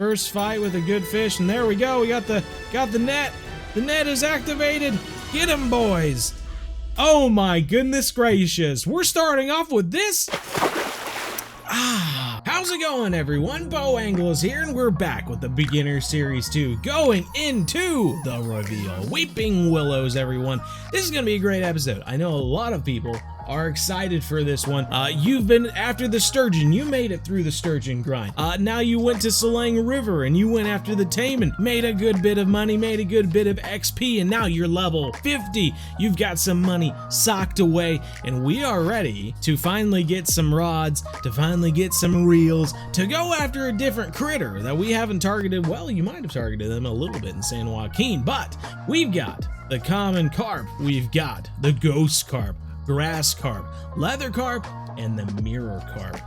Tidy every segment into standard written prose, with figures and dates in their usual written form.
First fight with a good fish, and there we go. We got the net. The net is activated. Get 'em, boys. Oh my goodness gracious. We're starting off with this. How's it going, everyone? Bo Angles here, and we're back with the Beginner Series 2, going into the reveal. Weeping Willows, everyone. This is going to be a great episode. I know a lot of people are excited for this one. You've been after the sturgeon. You made it through the sturgeon grind. Now you went to Salang River and you went after the taimen. Made a good bit of money, made a good bit of XP, and now you're level 50. You've got some money socked away, and we are ready to finally get some rods, to finally get some reels, to go after a different critter that we haven't targeted. Well, you might have targeted them a little bit in San Joaquin, but we've got the common carp, we've got the ghost carp, grass carp, leather carp, and the mirror carp.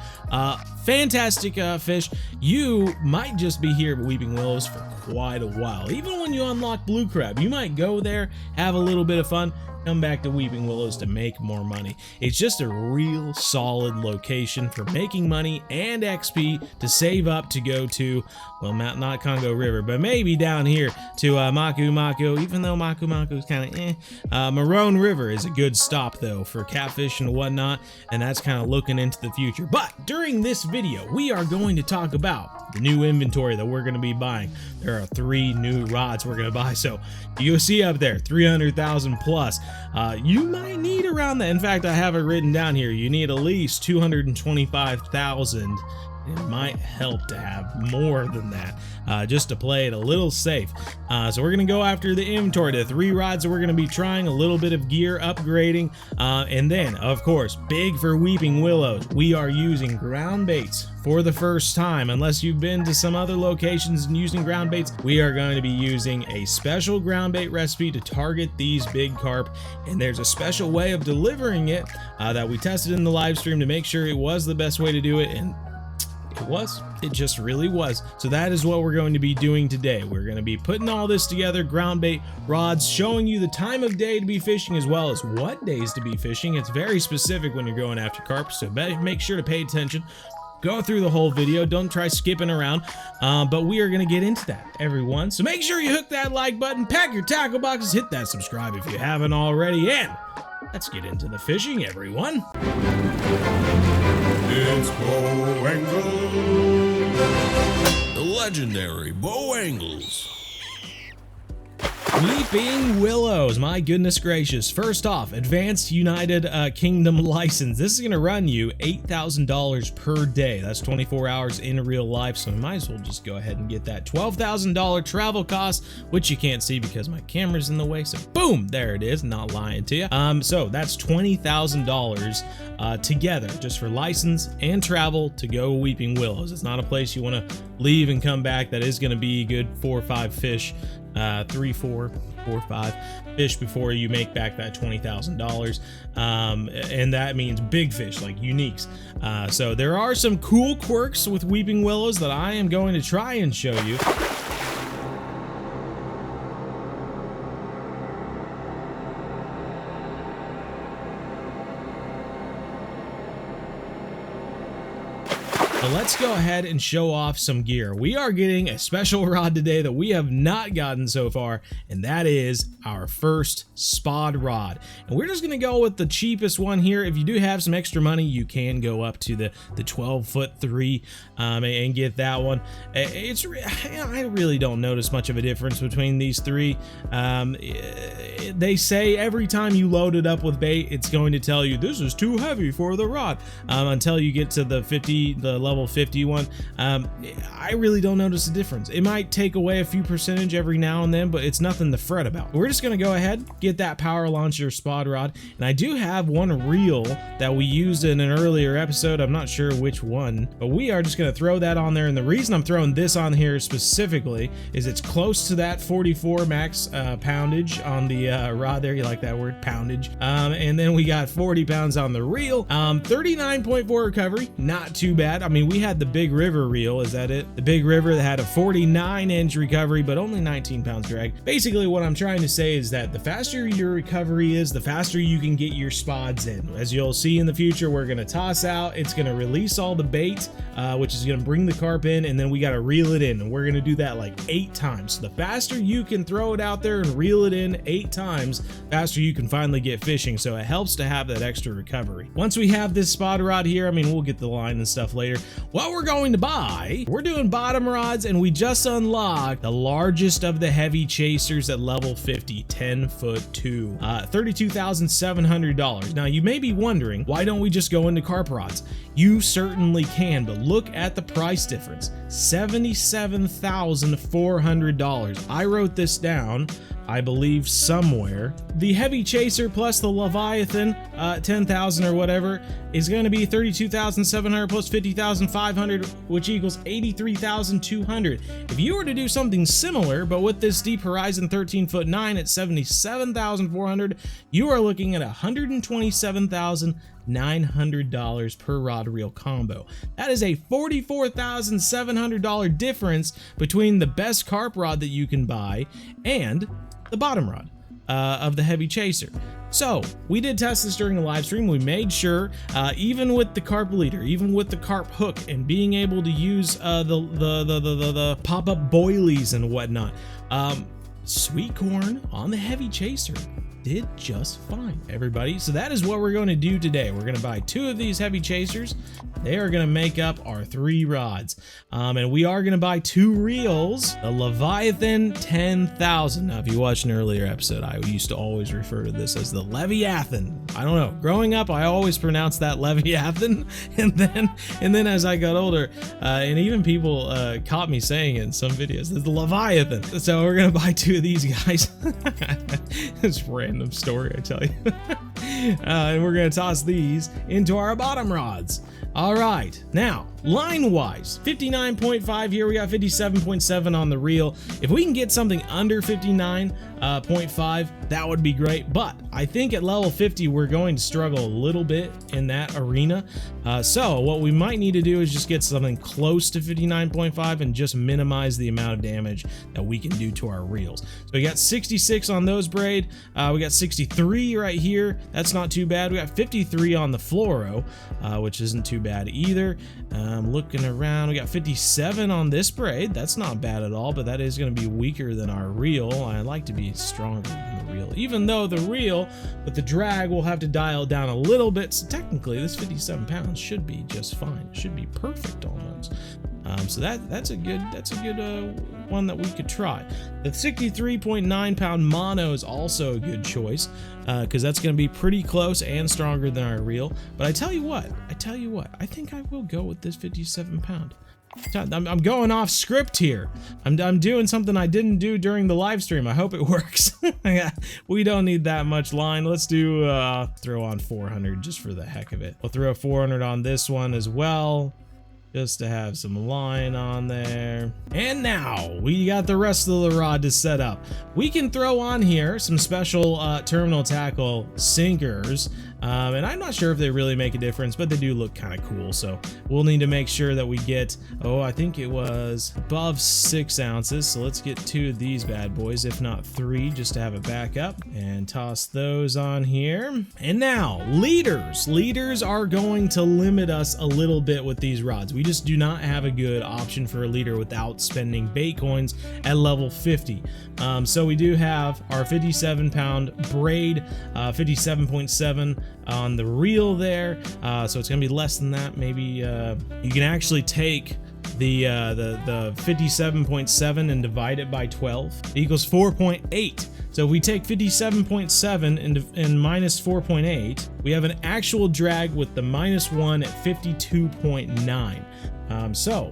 Fantastic fish. You might just be here at Weeping Willows for quite a while. Even when you unlock blue crab, you might go there, have a little bit of fun, come back to Weeping Willows to make more money. It's just a real solid location for making money and XP to save up to go to, well, not Congo River, but maybe down here to Maku Maku, even though Maku Maku is kind of Marone River is a good stop though for catfish and whatnot, and that's kind of looking into the future. But during this video, we are going to talk about the new inventory that we're going to be buying. There are 3 new rods we're going to buy, so you see up there 300,000 plus. You might need around that. In fact, I have it written down here. You need at least 225,000. It might help to have more than that, just to play it a little safe. So we're gonna go after the inventory, the 3 rods that we're gonna be trying, a little bit of gear upgrading, and then, of course, big for Weeping Willows, we are using ground baits for the first time. Unless you've been to some other locations and using ground baits, we are going to be using a special ground bait recipe to target these big carp, and there's a special way of delivering it that we tested in the live stream to make sure it was the best way to do it, and it just really was. So that is what we're going to be doing today. We're going to be putting all this together, ground bait, rods, showing you the time of day to be fishing as well as what days to be fishing. It's very specific when you're going after carp, so make sure to pay attention. Go through the whole video, don't try skipping around, but we are going to get into that, everyone. So make sure you hook that like button, pack your tackle boxes, hit that subscribe if you haven't already, and let's get into the fishing, everyone. It's Bo Angles, the legendary Bo Angles. Weeping Willows, my goodness gracious. First off, Advanced United Kingdom license. This is going to run you $8,000 per day. That's 24 hours in real life, so we might as well just go ahead and get that. $12,000 travel cost, which you can't see because my camera's in the way, so boom, there it is, not lying to you. So that's $20,000 together, just for license and travel to go Weeping Willows. It's not a place you want to leave and come back. That is going to be good 4 or 5 fish. 3, 4, 5 fish before you make back that $20,000, and that means big fish like uniques. So there are some cool quirks with Weeping Willows that I am going to try and show you. Let's go ahead and show off some gear. We are getting a special rod today that we have not gotten so far, and that is our first spod rod. And we're just gonna go with the cheapest one here. If you do have some extra money, you can go up to the 12'3" and get that one. I really don't notice much of a difference between these 3. They say every time you load it up with bait, it's going to tell you this is too heavy for the rod, until you get to the level 51. I really don't notice a difference. It might take away a few percentage every now and then, but it's nothing to fret about. We're just gonna go ahead, get that power launcher spod rod, and I do have one reel that we used in an earlier episode. I'm not sure which one, but we are just gonna throw that on there. And the reason I'm throwing this on here specifically is it's close to that 44 max poundage on the rod there. You like that word, poundage? And then we got 40 pounds on the reel. 39.4 recovery, not too bad. I mean, mean, we had the Big River reel, is that it? The Big River that had a 49-inch recovery, but only 19 pounds drag. Basically, what I'm trying to say is that the faster your recovery is, the faster you can get your spods in. As you'll see in the future, we're gonna toss out, it's gonna release all the bait, which is gonna bring the carp in, and then we gotta reel it in, and we're gonna do that like 8 times. So the faster you can throw it out there and reel it in 8 times, faster you can finally get fishing. So it helps to have that extra recovery. Once we have this spot rod here, I mean, we'll get the line and stuff later. What we're going to buy, we're doing bottom rods, and we just unlocked the largest of the heavy chasers at level 50, 10'2", $32,700. Now you may be wondering, why don't we just go into carp rods? You certainly can, but look at the price difference, $77,400. I wrote this down, I believe somewhere. The heavy chaser plus the Leviathan, 10,000 or whatever, is going to be 32,700 plus 50,500, which equals 83,200. If you were to do something similar, but with this Deep Horizon 13'9" at 77,400, you are looking at $127,900 per rod reel combo. That is a $44,700 difference between the best carp rod that you can buy and the bottom rod of the heavy chaser. So we did test this during the live stream. We made sure, even with the carp leader, even with the carp hook, and being able to use the pop-up boilies and whatnot, sweet corn on the heavy chaser did just fine, everybody. So that is what we're going to do today. We're going to buy 2 of these heavy chasers. They are going to make up our 3 rods. And we are going to buy 2 reels, the Leviathan 10,000. Now, if you watched an earlier episode, I used to always refer to this as the Leviathan. I don't know. Growing up, I always pronounced that Leviathan. And then as I got older, and even people caught me saying it in some videos, it's the Leviathan. So we're going to buy 2 of these guys. It's random story, I tell you. And we're going to toss these into our bottom rods. All right, now line wise, 59.5 here, we got 57.7 on the reel. If we can get something under 59.5, that would be great, but I think at level 50 we're going to struggle a little bit in that arena. So what we might need to do is just get something close to 59.5 and just minimize the amount of damage that we can do to our reels. So we got 66 on those braid, we got 63 right here, that's not too bad. We got 53 on the fluoro, which isn't too bad either. Looking around, we got 57 on this braid. That's not bad at all, but that is going to be weaker than our reel. I like to be stronger than the reel, even though the reel with the drag will have to dial it down a little bit. So technically this 57 pounds should be just fine. It should be perfect almost. So that's a good one that we could try. The 63.9 pound mono is also a good choice, because that's going to be pretty close and stronger than our reel. But I tell you what, I think I will go with this 57 pound. I'm going off script here. I'm doing something I didn't do during the live stream. I hope it works. We don't need that much line. Let's do throw on 400 just for the heck of it. We'll throw 400 on this one as well, just to have some line on there. And now we got the rest of the rod to set up. We can throw on here some special terminal tackle sinkers, and I'm not sure if they really make a difference, but they do look kind of cool. So we'll need to make sure that we get, I think it was above 6 ounces. So let's get 2 of these bad boys, if not 3, just to have it back up, and toss those on here. And now leaders are going to limit us a little bit with these rods. We just do not have a good option for a leader without spending bait coins at level 50. So we do have our 57 pound braid, 57.7 on the reel there. So it's gonna be less than that. Maybe you can actually take the 57.7 and divide it by 12. It equals 4.8. So if we take 57.7 and minus 4.8, we have an actual drag with the -1 at 52.9. So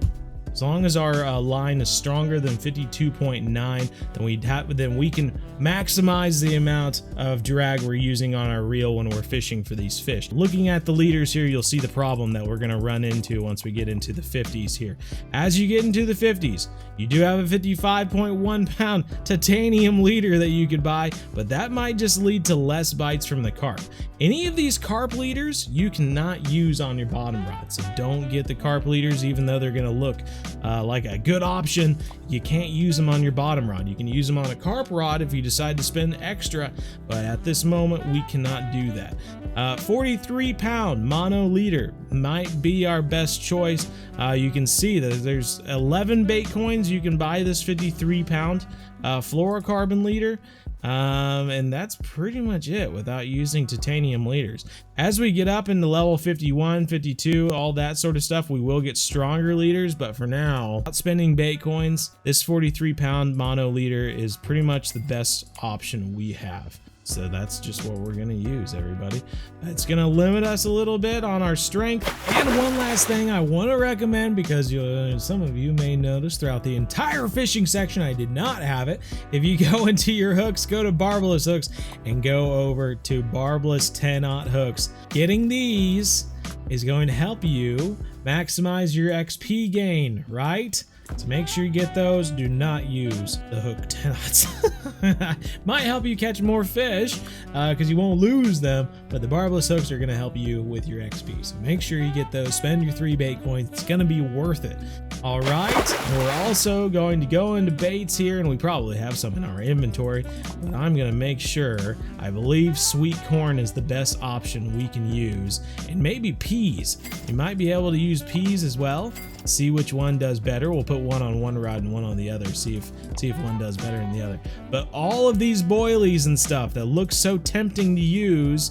As long as our line is stronger than 52.9, then we can maximize the amount of drag we're using on our reel when we're fishing for these fish. Looking at the leaders here, you'll see the problem that we're going to run into once we get into the 50s here. As you get into the 50s, you do have a 55.1 pound titanium leader that you could buy, but that might just lead to less bites from the carp. Any of these carp leaders you cannot use on your bottom rod, so don't get the carp leaders. Even though they're going to look like a good option, you can't use them on your bottom rod. You can use them on a carp rod if you decide to spend extra, but at this moment we cannot do that. 43 pound mono leader might be our best choice. You can see that there's 11 bait coins you can buy this 53 pound fluorocarbon leader. And that's pretty much it without using titanium leaders. As we get up into level 51, 52, all that sort of stuff, we will get stronger leaders, but for now, without spending bait coins, this 43 pound mono leader is pretty much the best option we have. So that's just what we're gonna use, everybody. It's gonna limit us a little bit on our strength. And one last thing I wanna recommend, because some of you may notice throughout the entire fishing section, I did not have it. If you go into your hooks, go to barbless hooks and go over to barbless 10-aught hooks. Getting these is going to help you maximize your XP gain, right? So make sure you get those. Do not use the hook 10-aughts. Might help you catch more fish because you won't lose them, but the barbless hooks are going to help you with your XP. So make sure you get those. Spend your 3 bait coins. It's going to be worth it. All right, we're also going to go into baits here, and we probably have some in our inventory, but I'm going to make sure. I believe sweet corn is the best option we can use, and maybe peas. You might be able to use peas as well. See which one does better. We'll put one on one rod and one on the other. See if one does better than the other. But all of these boilies and stuff that look so tempting to use,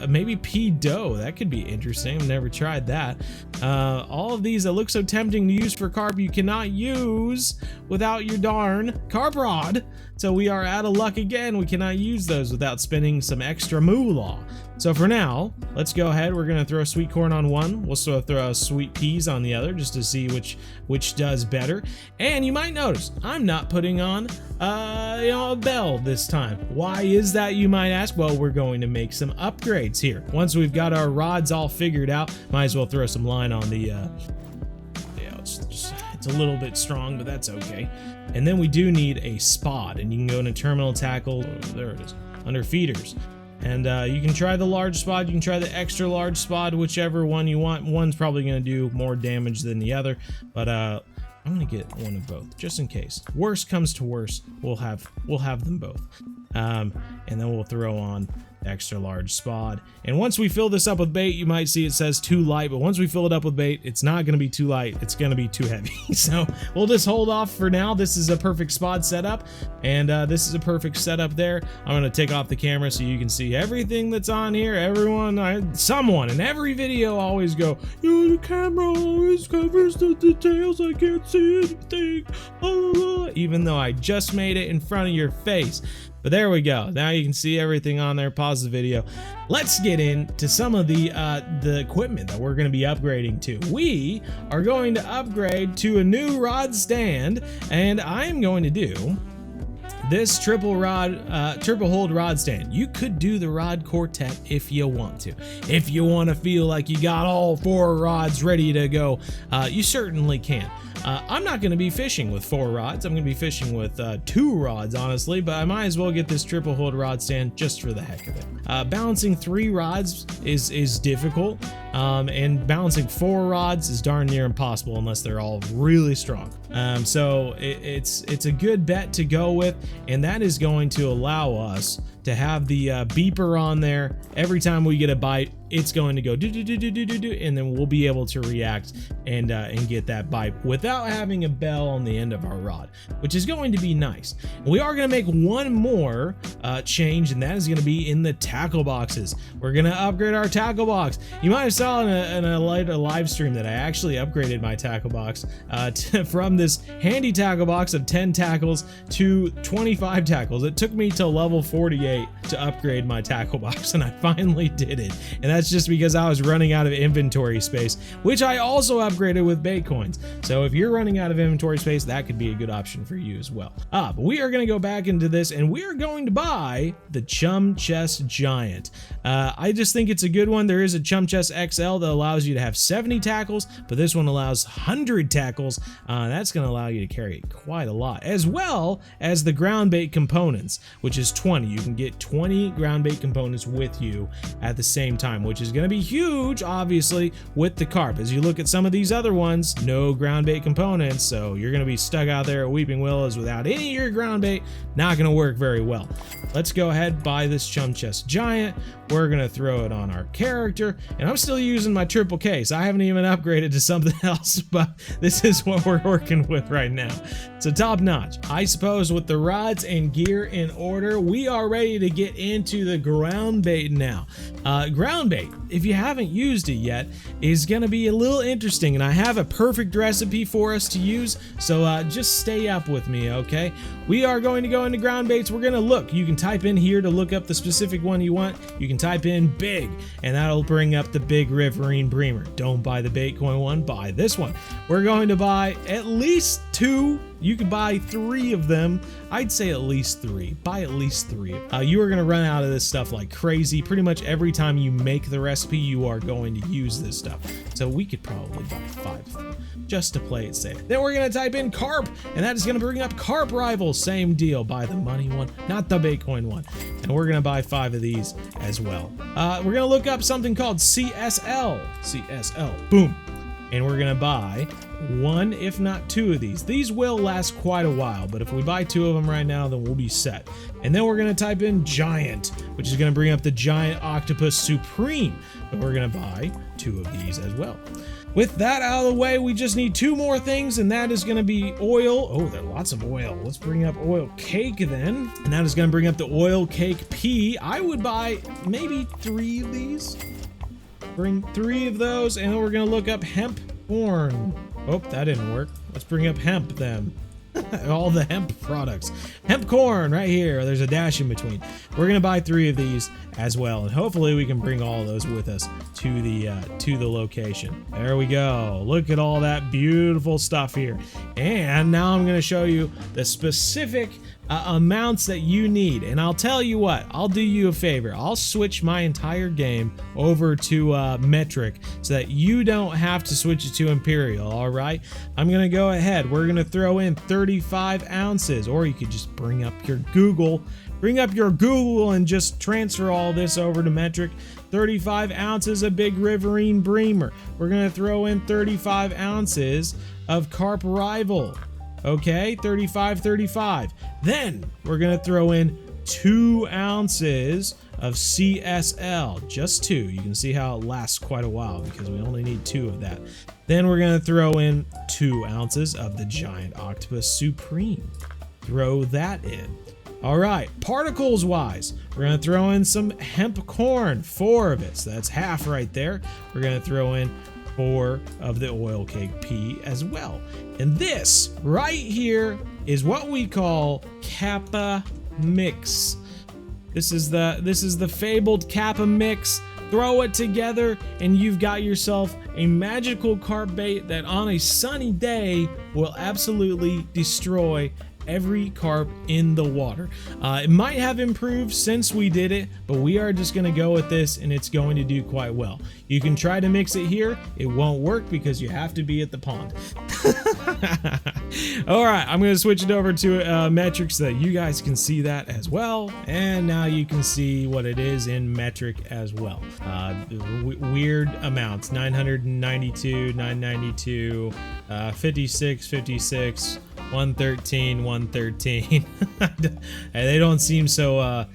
maybe pea dough, that could be interesting. I've never tried that. All of these that look so tempting to use for carp, you cannot use without your darn carp rod. So we are out of luck again. We cannot use those without spending some extra moolah. So for now, let's go ahead. We're gonna throw sweet corn on one. We'll also throw sweet peas on the other, just to see which does better. And you might notice I'm not putting on a bell this time. Why is that, you might ask? Well, we're going to make some upgrades here. Once we've got our rods all figured out, might as well throw some line on the it's a little bit strong, but that's okay. And then we do need a spot, and you can go into terminal tackle. Oh, there it is, under feeders. And you can try the large spot, you can try the extra large spot, whichever one you want. One's probably going to do more damage than the other, but I'm going to get one of both, just in case. Worst comes to worst, we'll have them both. And then we'll throw on extra large spot. And once we fill this up with bait, you might see it says too light, but once we fill it up with bait, it's not going to be too light, it's going to be too heavy. So we'll just hold off for now. This is a perfect spot setup, and this is a perfect setup there. I'm going to take off the camera so you can see everything that's on here. Someone in every video always go, the camera always covers the details, I can't see anything, even though I just made it in front of your face. But there we go. Now you can see everything on there. Pause the video. Let's get into some of the equipment that we're going to be upgrading to. We are going to upgrade to a new rod stand, and I am going to do this triple hold rod stand. You could do the rod quartet if you want to. If you want to feel like you got all 4 rods ready to go, you certainly can. I'm not going to be fishing with 4 rods. I'm going to be fishing with 2 rods, honestly, but I might as well get this triple hold rod stand just for the heck of it. Balancing 3 rods is difficult, and balancing 4 rods is darn near impossible unless they're all really strong. So it's a good bet to go with, and that is going to allow us to have the beeper on there. Every time we get a bite, it's going to go do do do do do do do, and then we'll be able to react and get that bite without having a bell on the end of our rod, which is going to be nice. We are going to make one more change, and that is going to be in the tackle boxes. We're going to upgrade our tackle box. You might have saw in a live stream that I actually upgraded my tackle box from this handy tackle box of 10 tackles to 25 tackles. It took me to level 48 wait to upgrade my tackle box, and I finally did it. And that's just because I was running out of inventory space, which I also upgraded with bait coins. So if you're running out of inventory space, that could be a good option for you as well. But we are going to go back into this, and we are going to buy the Chum Chest Giant. I just think it's a good one. There is a Chum Chest XL that allows you to have 70 tackles, but this one allows 100 tackles. That's going to allow you to carry quite a lot, as well as the ground bait components, which is 20. You can get 20 ground bait components with you at the same time, which is going to be huge, obviously, with the carp. As you look at some of these other ones, no ground bait components, so you're going to be stuck out there at Weeping Willows without any of your ground bait. Not going to work very well. Let's go ahead, buy this Chum Chest Giant. We're going to throw it on our character, and I'm still using my triple case. I haven't even upgraded to something else, but this is what we're working with right now. So top notch. I suppose with the rods and gear in order, we are ready to get into the ground bait now. Ground bait, if you haven't used it yet, is going to be a little interesting, and I have a perfect recipe for us to use, so just stay up with me, okay? We are going to go into ground baits. We're going to look. You can type in here to look up the specific one you want. You can type in big, and that'll bring up the big riverine breamer. Don't buy the Baitcoin one, buy this one. We're going to buy at least 2. You could buy 3 of them. I'd say at least 3. Buy at least 3. You are going to run out of this stuff like crazy. Pretty much every time you make the recipe, you are going to use this stuff. So we could probably buy 5 of them just to play it safe. Then we're going to type in carp, and that is going to bring up Carp Rival. Same deal. Buy the money one, not the Baitcoin one. And we're going to buy 5 of these as well. We're going to look up something called CSL. CSL. Boom. And we're going to buy 1, if not 2 of these. These will last quite a while, but if we buy 2 of them right now, then we'll be set. And then we're going to type in Giant, which is going to bring up the Giant Octopus Supreme. But we're going to buy 2 of these as well. With that out of the way, we just need 2 more things, and that is going to be oil. Oh, there are lots of oil. Let's bring up oil cake then. And that is going to bring up the oil cake P. I would buy maybe 3 of these. Bring 3 of those, and then we're going to look up hemp corn. Oh, that didn't work. Let's bring up hemp then. All the hemp products. Hemp corn right here. There's a dash in between. We're going to buy 3 of these as well, and hopefully we can bring all of those with us to the location. There we go. Look at all that beautiful stuff here. And now I'm going to show you the specific amounts that you need. And I'll tell you what, I'll do you a favor. I'll switch my entire game over to metric so that you don't have to switch it to imperial. All right, I'm gonna go ahead. We're gonna throw in 35 ounces, or you could just bring up your Google and just transfer all this over to metric. 35 ounces of big riverine breamer. We're gonna throw in 35 ounces of carp rival. Okay, 35. Then we're gonna throw in 2 ounces of CSL, just 2. You can see how it lasts quite a while because we only need 2 of that. Then we're gonna throw in 2 ounces of the Giant Octopus Supreme. Throw that in. All right, particles wise, we're gonna throw in some hemp corn, 4 of it, so that's half right there. We're gonna throw in 4 of the oil cake P as well. And this right here is what we call Kappa Mix. This is the fabled Kappa Mix. Throw it together and you've got yourself a magical carp bait that on a sunny day will absolutely destroy every carp in the water. It might have improved since we did it, but we are just going to go with this and it's going to do quite well. You can try to mix it here. It won't work because you have to be at the pond. All right, I'm going to switch it over to metric so that you guys can see that as well. And now you can see what it is in metric as well. Weird amounts, 992, 992, 56, 56, 113, 113. And they don't seem so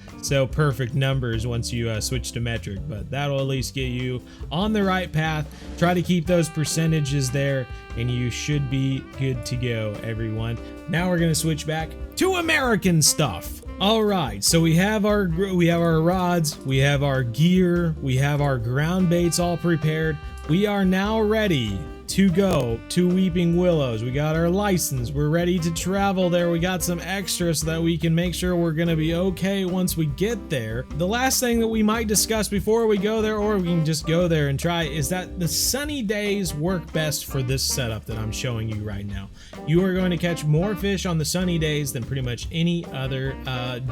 perfect numbers once you switch to metric, but that'll at least get you on the right path. Try to keep those percentages there and you should be good to go, everyone. Now we're gonna switch back to American stuff. All right, so we have our rods, we have our gear, we have our ground baits all prepared. We are now ready to go to Weeping Willows. We got our license. We're ready to travel there. We got some extras so that we can make sure we're going to be okay once we get there. The last thing that we might discuss before we go there, or we can just go there and try, is that the sunny days work best for this setup that I'm showing you right now. You are going to catch more fish on the sunny days than pretty much any other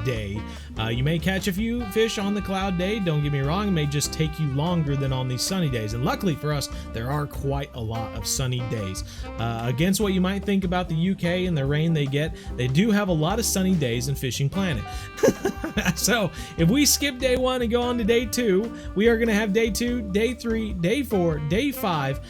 day. You may catch a few fish on the cloud day, don't get me wrong. It may just take you longer than on these sunny days, and luckily for us, there are quite a lot of sunny days. Against what you might think about the UK and the rain they get, they do have a lot of sunny days in Fishing Planet. So if we skip day 1 and go on to day 2, we are going to have day 2, day 3, day 4, day 5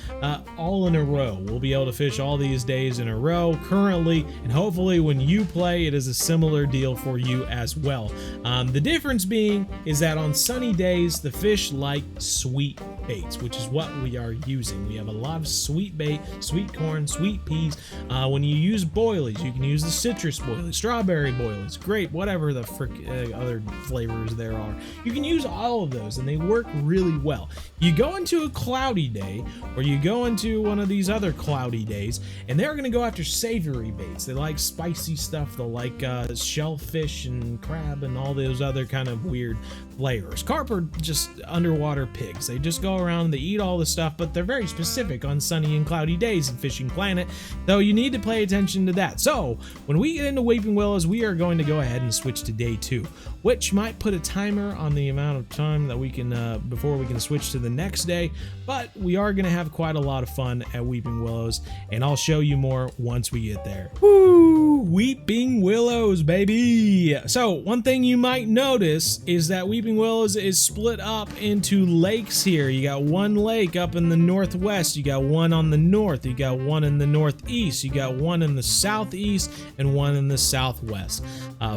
all in a row. We'll be able to fish all these days in a row currently, and hopefully when you play, it is a similar deal for you as well. The difference being is that on sunny days, the fish like sweet baits, which is what we are using. We have a lot of sweet bait, sweet corn, sweet peas. When you use boilies, you can use the citrus boilies, strawberry boilies, grape, whatever the other flavors there are. You can use all of those and they work really well. You go into a cloudy day, or you go into one of these other cloudy days, and they're going to go after savory baits. They like spicy stuff. They'll like shellfish and crab and all those other kind of weird flavors. Carp are just underwater pigs. They just go around and they eat all the stuff, but they're very specific on sunny and cloudy days in Fishing Planet, though you need to pay attention to that. So when we get into Weeping Willows, we are going to go ahead and switch to day 2, which might put a timer on the amount of time that we can before we can switch to the next day, but we are going to have quite a lot of fun at Weeping Willows, and I'll show you more once we get there. Woo! Weeping Willows, baby! So one thing you might notice is that Weeping Willows is split up into lakes here. You got one lake up in the northwest, you got one on the north, you got one in the northeast, you got one in the southeast, and one in the southwest.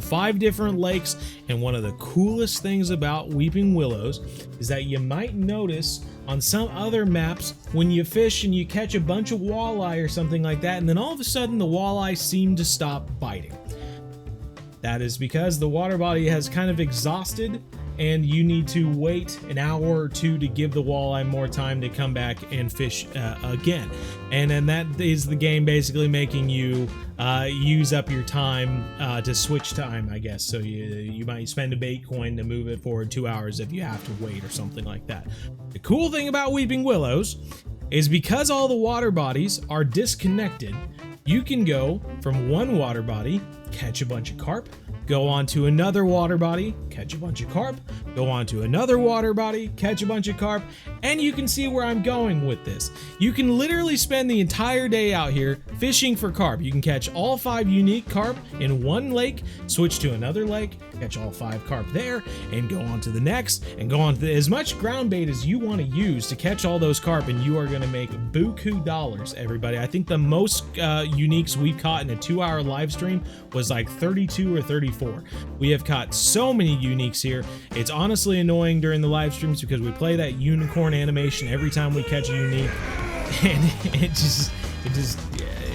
5 different lakes, and one of the coolest things about Weeping Willows is that you might notice on some other maps when you fish and you catch a bunch of walleye or something like that, and then all of a sudden the walleye seem to stop biting. That is because the water body has kind of exhausted, and you need to wait an hour or 2 to give the walleye more time to come back and fish again. And then that is the game basically making you use up your time to switch time, I guess. So you might spend a bait coin to move it forward 2 hours if you have to wait or something like that. The cool thing about Weeping Willows is because all the water bodies are disconnected, you can go from one water body, catch a bunch of carp, go on to another water body, catch a bunch of carp, go on to another water body, catch a bunch of carp, and you can see where I'm going with this. You can literally spend the entire day out here fishing for carp. You can catch all 5 unique carp in one lake, switch to another lake, catch all 5 carp there, and go on to the next, and go on to as much ground bait as you want to use to catch all those carp, and you are going to make buku dollars, everybody. I think the most uniques we've caught in a 2-hour live stream was like 32 or 34. We have caught so many uniques here. It's honestly annoying during the live streams because we play that unicorn animation every time we catch a unique, and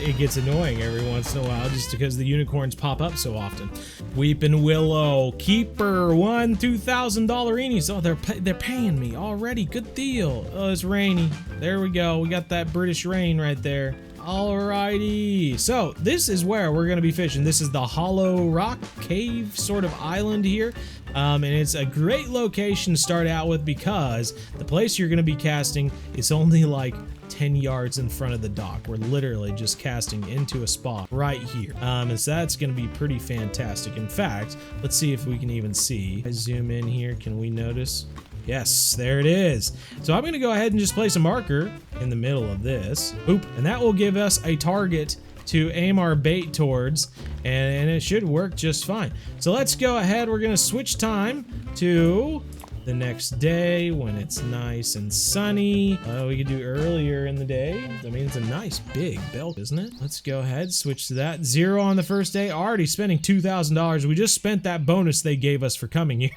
it gets annoying every once in a while just because the unicorns pop up so often. Weeping Willow keeper, $2,000 eenies. Oh, they're paying me already. Good deal. Oh, it's rainy. There we go. We got that British rain right there. Alrighty, so this is where we're going to be fishing. This is the Hollow Rock Cave sort of island here, and it's a great location to start out with because the place you're going to be casting is only like 10 yards in front of the dock. We're literally just casting into a spot right here, and so that's going to be pretty fantastic. In fact, let's see if we can even see. I zoom in here, can we notice? Yes, there it is. So I'm going to go ahead and just place a marker in the middle of this. Boop. And that will give us a target to aim our bait towards, and it should work just fine. So let's go ahead. We're going to switch time to the next day when it's nice and sunny. We could do earlier in the day. I mean, it's a nice big belt, isn't it? Let's go ahead, switch to that. 0 on the first day, already spending $2,000. We just spent that bonus they gave us for coming here.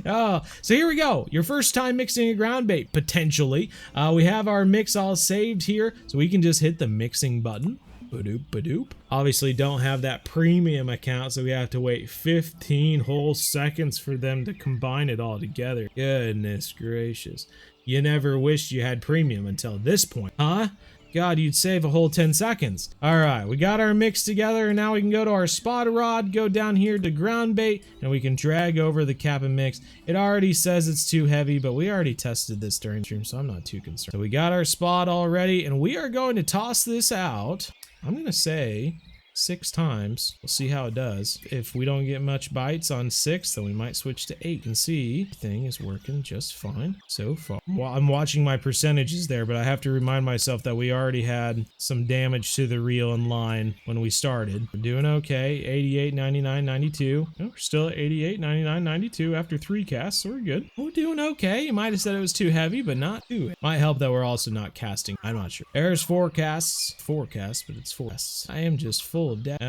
Oh, so here we go. Your first time mixing a ground bait, potentially. We have our mix all saved here, so we can just hit the mixing button. Ba-doop, ba-doop. Obviously don't have that premium account, so we have to wait 15 whole seconds for them to combine it all together. Goodness gracious. You never wished you had premium until this point, huh? God, you'd save a whole 10 seconds. All right, we got our mix together, and now we can go to our spot rod, go down here to ground bait, and we can drag over the cap and mix. It already says it's too heavy, but we already tested this during stream, so I'm not too concerned. So we got our spot already, and we are going to toss this out. I'm gonna say 6 times. We'll see how it does. If we don't get much bites on 6, then we might switch to 8 and see. Everything is working just fine so far. Well, I'm watching my percentages there, but I have to remind myself that we already had some damage to the reel and line when we started. We're doing okay. 88, 99, 92. Oh, we're still at 88, 99, 92 after 3 casts, so we're good. We're doing okay. You might have said it was too heavy, but not too. It might help that we're also not casting. I'm not sure. There's 4 casts. 4 casts, but it's 4 casts. I am just full of death.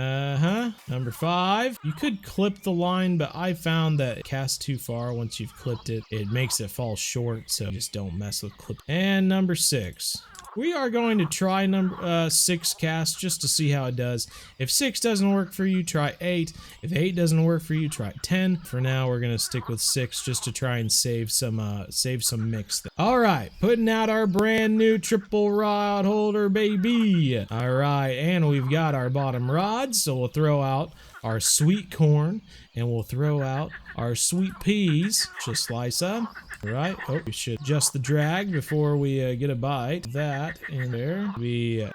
Number 5. You could clip the line, but I found that it casts too far. Once you've clipped it, it makes it fall short, so just don't mess with clip. And number 6. We are going to try number 6 cast just to see how it does. If 6 doesn't work for you, try 8. If 8 doesn't work for you, try 10. For now, we're gonna stick with 6 just to try and save some mix. All right, putting out our brand new triple rod holder, baby. All right, and we've got our bottom rods, so we'll throw out our sweet corn and we'll throw out our sweet peas. Just slice up. All right. Oh, we should adjust the drag before we get a bite. That in there.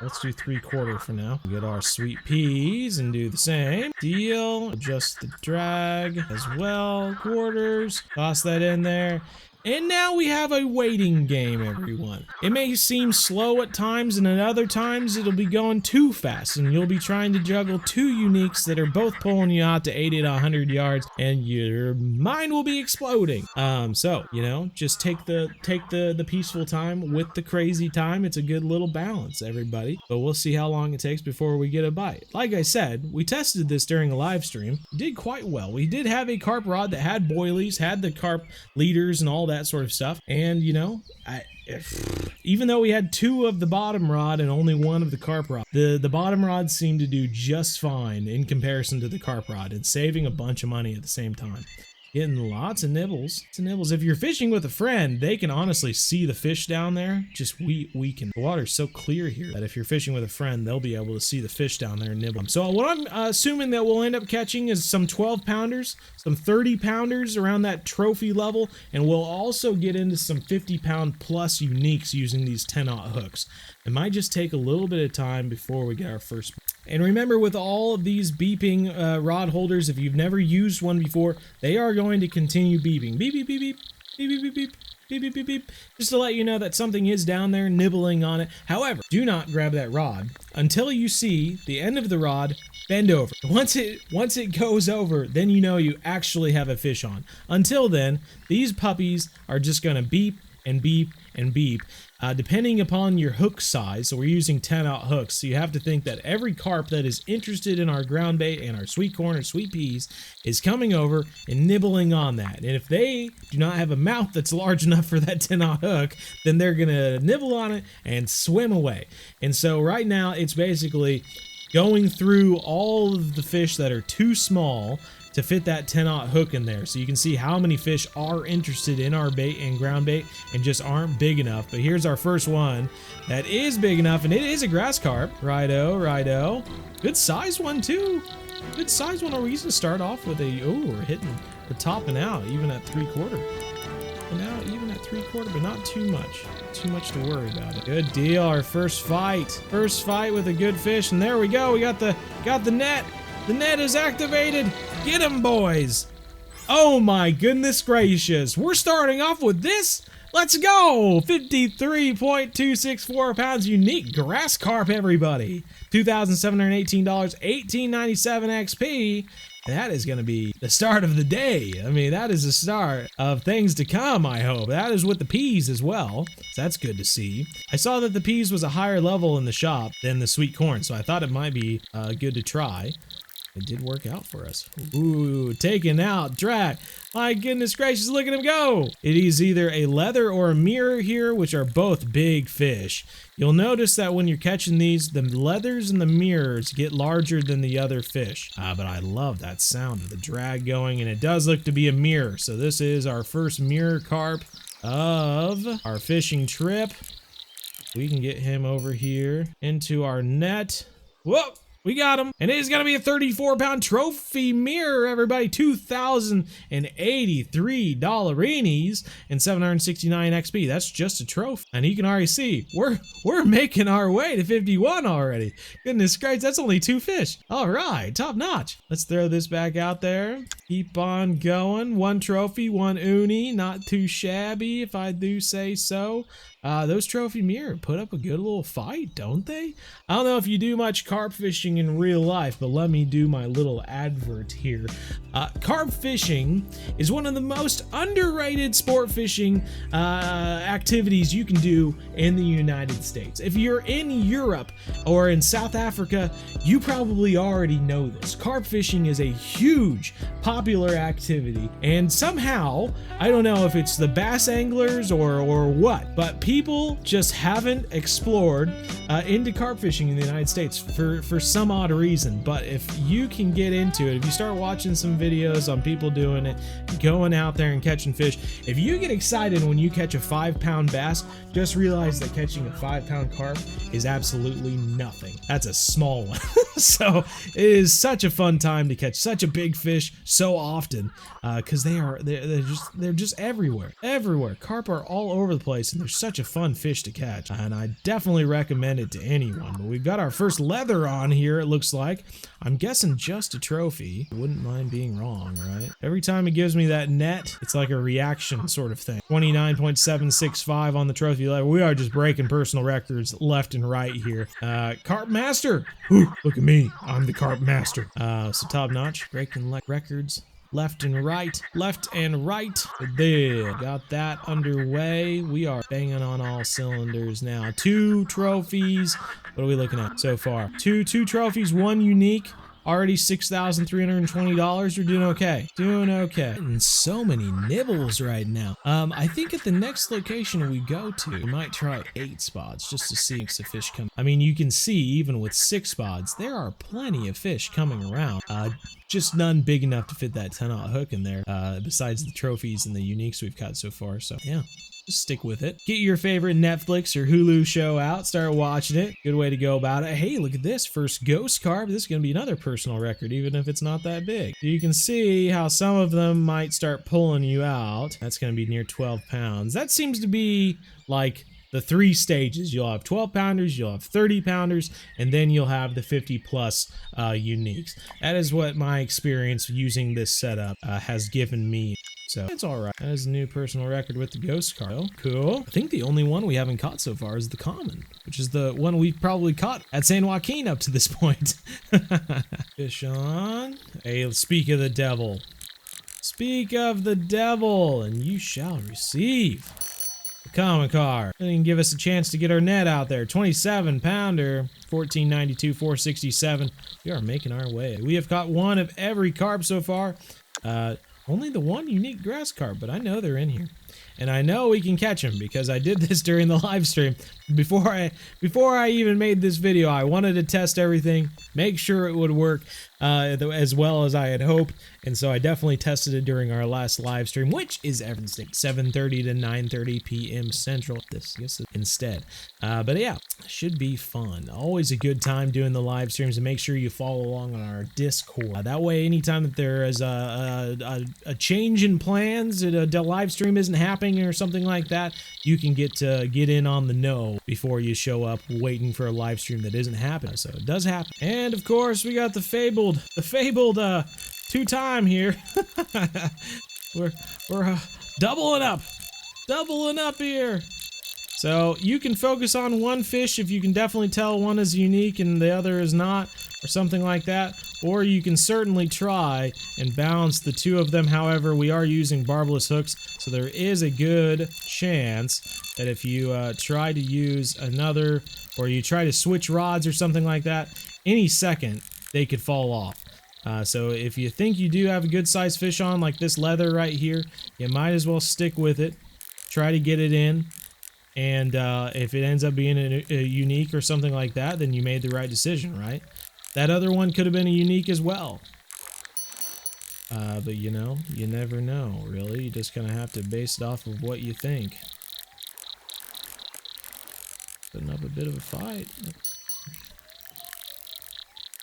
Let's do 3/4 for now. We get our sweet peas and do the same deal. Adjust the drag as well. Quarters. Toss that in there. And now we have a waiting game, everyone. It may seem slow at times, and at other times it'll be going too fast, and you'll be trying to juggle 2 uniques that are both pulling you out to 80 to 100 yards, and your mind will be exploding. So, you know, just take the peaceful time with the crazy time. It's a good little balance, everybody. But we'll see how long it takes before we get a bite. Like I said, we tested this during a live stream. Did quite well. We did have a carp rod that had boilies, had the carp leaders and all that sort of stuff, and you know, even though we had 2 of the bottom rod and only 1 of the carp rod, the bottom rod seemed to do just fine in comparison to the carp rod and saving a bunch of money at the same time. Getting lots of nibbles. If you're fishing with a friend, they can honestly see the fish down there. Just we can. The water's so clear here that if you're fishing with a friend, they'll be able to see the fish down there and nibble them. So what I'm assuming that we'll end up catching is some 12 pounders, some 30 pounders around that trophy level, and we'll also get into some 50-pound plus uniques using these 10-aught hooks. It might just take a little bit of time before we get our first. And remember, with all of these beeping rod holders, if you've never used one before, they are going to continue beeping. Beep, beep, beep, beep, beep, beep, beep, beep. Beep, beep, beep, beep, just to let you know that something is down there nibbling on it. However, do not grab that rod until you see the end of the rod bend over. Once it goes over, then you know you actually have a fish on. Until then, these puppies are just gonna beep and beep and beep. Depending upon your hook size, so we're using 10-aught hooks, so you have to think that every carp that is interested in our ground bait and our sweet corn or sweet peas is coming over and nibbling on that. And if they do not have a mouth that's large enough for that 10-aught hook, then they're gonna nibble on it and swim away. And so right now, it's basically going through all of the fish that are too small to fit that 10-aught hook in there, so you can see how many fish are interested in our bait and ground bait and just aren't big enough. But here's our first one that is big enough, and it is a grass carp. Righto, righto. Good size one too. Good size one. Are we gonna start off with a? Oh, we're topping out even at 3/4. And now even at 3/4, but not too much. Too much to worry about. Good deal. Our first fight. First fight with a good fish, and there we go. We got the net. The net is activated. Get him, boys. Oh my goodness gracious. We're starting off with this. Let's go. 53.264 pounds unique grass carp, everybody. $2,718, $18.97 XP. And that is going to be the start of the day. I mean, that is the start of things to come, I hope. That is with the peas as well. So that's good to see. I saw that the peas was a higher level in the shop than the sweet corn, so I thought it might be good to try. It did work out for us. Ooh, taken out, drag. My goodness gracious, look at him go. It is either a leather or a mirror here, which are both big fish. You'll notice that when you're catching these, the leathers and the mirrors get larger than the other fish. But I love that sound of the drag going, and it does look to be a mirror. So this is our first mirror carp. of our fishing trip. We can get him over here into our net. Whoa! We got him. And it is going to be a 34-pound trophy mirror, everybody. $2,083 and 769 XP. That's just a trophy. And you can already see, we're making our way to 51 already. Goodness gracious, that's only 2 fish. All right, top notch. Let's throw this back out there. Keep on going. 1 trophy, 1 uni. Not too shabby, if I do say so. Those trophy mirror put up a good little fight, don't they? I don't know if you do much carp fishing in real life, but let me do my little advert here. Carp fishing is one of the most underrated sport fishing activities you can do in the United States. If you're in Europe or in South Africa, you probably already know this. Carp fishing is a huge, popular activity, and somehow, I don't know if it's the bass anglers or what, but people just haven't explored into carp fishing in the United States for some odd reason. But if you can get into it, if you start watching some videos on people doing it, going out there and catching fish, if you get excited when you catch a 5-pound bass, just realize that catching a 5-pound carp is absolutely nothing. That's a small one. So it is such a fun time to catch such a big fish so often, because they're just everywhere. Carp are all over the place, and they're such a fun fish to catch, and I definitely recommend it to anyone. But we've got our first leather on here, it looks like. I'm guessing just a trophy. Wouldn't mind being wrong, right? Every time it gives me that net, it's like a reaction sort of thing. 29.765 on the trophy level. We are just breaking personal records left and right here. Carp master. Ooh, look at me. I'm the carp master. So top notch, breaking records. Left and right. There, got that underway. We are banging on all cylinders now. 2 trophies. What are we looking at so far? Two trophies, 1 unique. Already $6,320. We're doing okay. And so many nibbles right now. I think at the next location we go to, we might try 8 spots just to see if the fish come. I mean, you can see even with 6 spots, there are plenty of fish coming around. Just none big enough to fit that 10-aught hook in there, besides the trophies and the uniques we've caught so far. So yeah. Just stick with it. Get your favorite Netflix or Hulu show out. Start watching it. Good way to go about it. Hey, look at this. First ghost carp. This is going to be another personal record, even if it's not that big. You can see how some of them might start pulling you out. That's going to be near 12 pounds. That seems to be like the 3 stages. You'll have 12 pounders, you'll have 30 pounders, and then you'll have the 50 plus uniques. That is what my experience using this setup has given me. So it's all right. That is a new personal record with the ghost carp. Cool. I think the only one we haven't caught so far is the common, which is the one we've probably caught at San Joaquin up to this point. Fish on. Hey, speak of the devil. Speak of the devil, and you shall receive the common carp. They can give us a chance to get our net out there. 27-pounder, 1492, 467. We are making our way. We have caught 1 of every carp so far. Only the 1 unique grass carp, but I know they're in here. And I know we can catch them because I did this during the live stream. Before I even made this video, I wanted to test everything, make sure it would work as well as I had hoped. And so I definitely tested it during our last live stream, which is every day, 7:30 to 9:30 p.m. Central. This instead. But yeah, should be fun. Always a good time doing the live streams, and make sure you follow along on our Discord. That way, anytime that there is a change in plans, a live stream isn't happening or something like that, you can get in on the know before you show up waiting for a live stream that isn't happening. So it does happen. And of course, we got the fabled 2-time here. we're doubling up here. So you can focus on 1 fish if you can definitely tell one is unique and the other is not, or something like that. Or you can certainly try and balance the 2 of them. However, we are using barbless hooks, so there is a good chance that if you try to use another, or you try to switch rods or something like that, any second they could fall off. So if you think you do have a good sized fish on, like this leather right here, you might as well stick with it. Try to get it in. And if it ends up being a unique or something like that, then you made the right decision, right? That other one could have been a unique as well. But you know, you never know, really. You just kind of have to base it off of what you think. Putting up a bit of a fight.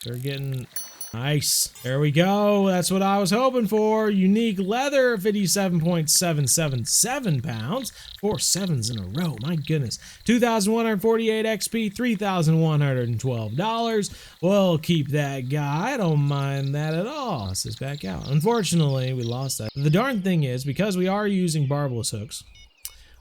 They're getting nice. There we go. That's what I was hoping for. Unique leather, 57.777 pounds. 4 sevens in a row. My goodness. 2,148 XP, $3,112. We'll keep that guy. I don't mind that at all. Let's just back out. Unfortunately, we lost that. The darn thing is, because we are using barbless hooks,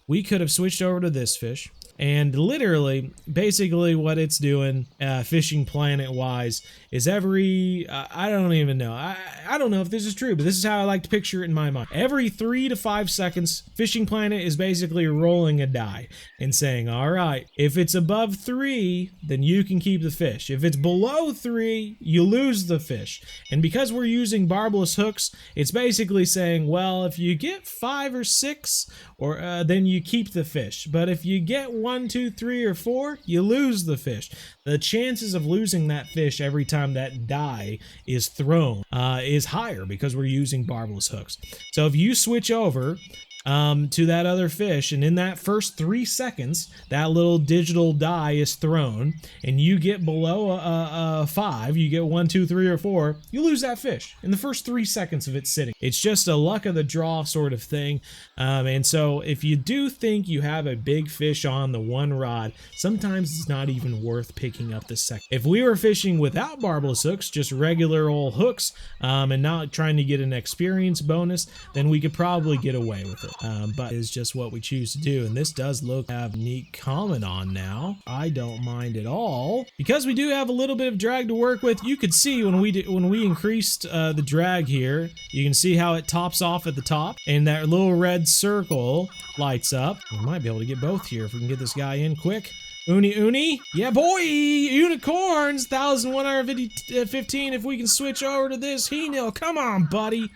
we could have switched over to this fish. And literally, basically what it's doing, fishing planet wise, is every, I don't even know. I don't know if this is true, but this is how I like to picture it in my mind. Every 3 to 5 seconds, fishing planet is basically rolling a die and saying, all right, if it's above 3, then you can keep the fish. If it's below 3, you lose the fish. And because we're using barbless hooks, it's basically saying, well, if you get 5 or 6, or then you keep the fish. But if you get 1, 2, 3, or 4, you lose the fish. The chances of losing that fish every time that die is thrown is higher because we're using barbless hooks. So if you switch over to that other fish, and in that first 3 seconds, that little digital die is thrown, and you get below a 5, you get 1, 2, 3, or 4, you lose that fish in the first 3 seconds of it sitting. It's just a luck of the draw sort of thing. And so if you do think you have a big fish on the one rod, sometimes it's not even worth picking up the second. If we were fishing without barbless hooks, just regular old hooks, and not trying to get an experience bonus, then we could probably get away with it. But it's just what we choose to do, and this does look to have neat comment on now. I don't mind at all because we do have a little bit of drag to work with. You could see when we increased the drag here, you can see how it tops off at the top, and that little red circle lights up. We might be able to get both here if we can get this guy in quick. Uni, yeah boy, unicorns, 1,115. If we can switch over to this He-Nil, come on, buddy.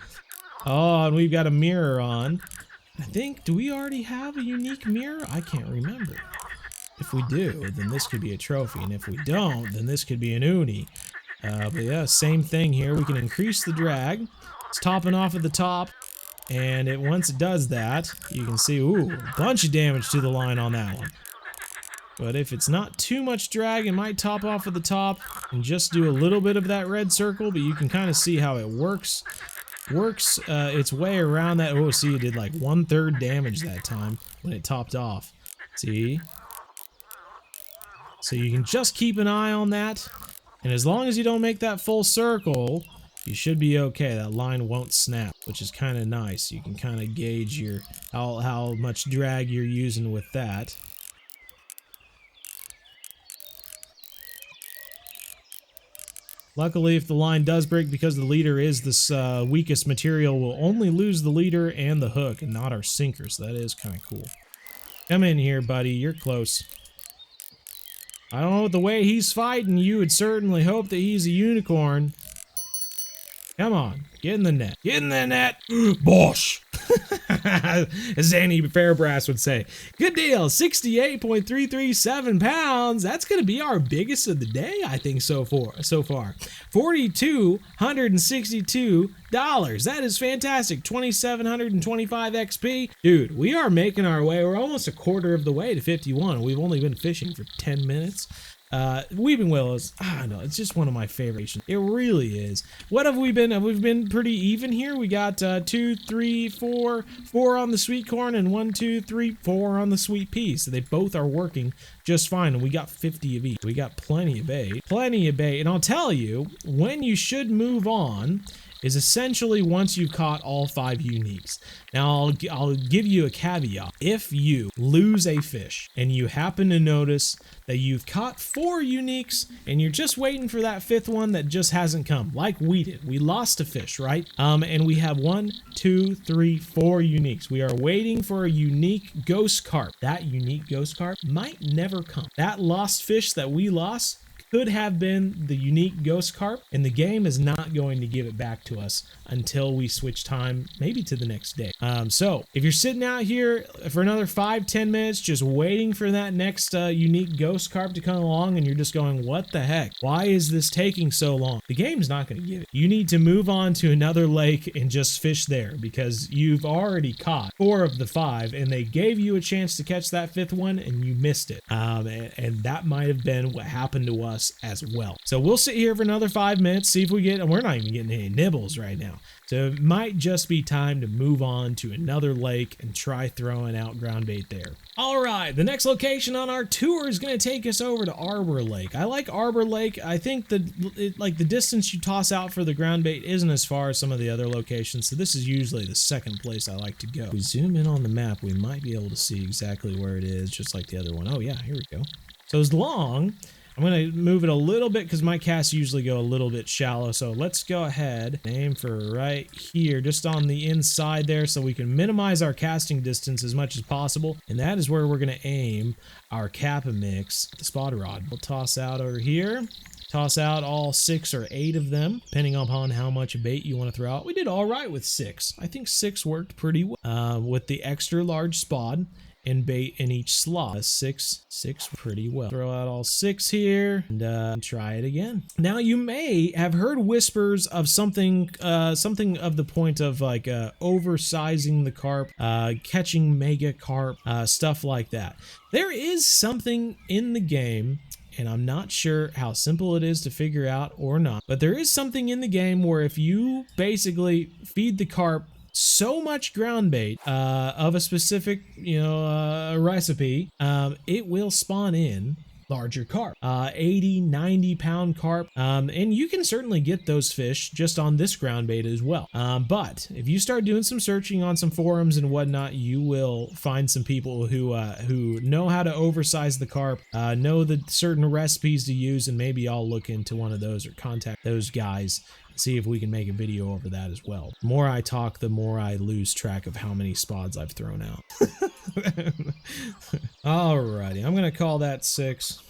Oh, and we've got a mirror on. I think, do we already have a unique mirror? I can't remember. If we do, then this could be a trophy, and if we don't, then this could be an uni. But yeah, same thing here. We can increase the drag. It's topping off at the top, and once it does that, you can see, ooh, a bunch of damage to the line on that one. But if it's not too much drag, it might top off at the top and just do a little bit of that red circle, but you can kind of see how it works its way around that. Oh, see, it did like 1/3 damage that time when it topped off. See? So you can just keep an eye on that, and as long as you don't make that full circle, you should be okay. That line won't snap, which is kind of nice. You can kind of gauge how much drag you're using with that. Luckily, if the line does break, because the leader is this weakest material, we'll only lose the leader and the hook and not our sinker, so that is kind of cool. Come in here, buddy. You're close. I don't know, the way he's fighting, you would certainly hope that he's a unicorn. Come on, get in the net. Get in the net! Bosh! As Zanny Fairbrass would say. Good deal, 68.337 pounds. That's going to be our biggest of the day, I think, so far. $4,262. That is fantastic. 2,725 XP. Dude, we are making our way. We're almost a quarter of the way to 51. We've only been fishing for 10 minutes. Weeping Willows, I don't know, it's just one of my favorites. It really is. What have we been? We've been pretty even here. We got 2, 3, 4 on the sweet corn, and 1, 2, 3, 4 on the sweet peas. So they both are working just fine, and we got 50 of each. We got plenty of bait. Plenty of bait, and I'll tell you, when you should move on is essentially once you've caught all 5 uniques. Now, I'll give you a caveat. If you lose a fish and you happen to notice that you've caught 4 uniques and you're just waiting for that 5th one that just hasn't come, like we did. We lost a fish, right? And we have 1, 2, 3, 4 uniques. We are waiting for a unique ghost carp. That unique ghost carp might never come. That lost fish that we lost could have been the unique ghost carp, and the game is not going to give it back to us until we switch time, maybe to the next day. So if you're sitting out here for another 5-10 minutes just waiting for that next unique ghost carp to come along, and you're just going, what the heck, why is this taking so long? The game's not going to give it. You need to move on to another lake and just fish there, because you've already caught 4 of the 5, and they gave you a chance to catch that 5th one and you missed it. And that might have been what happened to us as well. So we'll sit here for another 5 minutes, see if we get, and we're not even getting any nibbles right now. So it might just be time to move on to another lake and try throwing out ground bait there. All right, the next location on our tour is going to take us over to Arbor Lake. I like Arbor Lake. I think the distance you toss out for the ground bait isn't as far as some of the other locations, so this is usually the second place I like to go. If we zoom in on the map, we might be able to see exactly where it is, just like the other one. Oh yeah, here we go. So as long, I'm going to move it a little bit because my casts usually go a little bit shallow. So let's go ahead and aim for right here, just on the inside there, so we can minimize our casting distance as much as possible. And that is where we're going to aim our Kappa mix, the spot rod. We'll toss out over here. Toss out all 6 or 8 of them, depending upon how much bait you want to throw out. We did all right with 6. I think 6 worked pretty well with the extra large spot and bait in each slot. 6 pretty well. Throw out all 6 here and try it again. Now you may have heard whispers of something of the point of like oversizing the carp, catching mega carp, stuff like that. There is something in the game, and I'm not sure how simple it is to figure out or not, but there is something in the game where if you basically feed the carp so much ground bait of a specific, recipe, it will spawn in larger carp, 80, 90 pound carp. And you can certainly get those fish just on this ground bait as well. But if you start doing some searching on some forums and whatnot, you will find some people who know how to oversize the carp, know the certain recipes to use, and maybe I'll look into one of those or contact those guys. See if we can make a video over that as well. The more I talk, the more I lose track of how many spots I've thrown out. Alrighty, I'm gonna call that 6.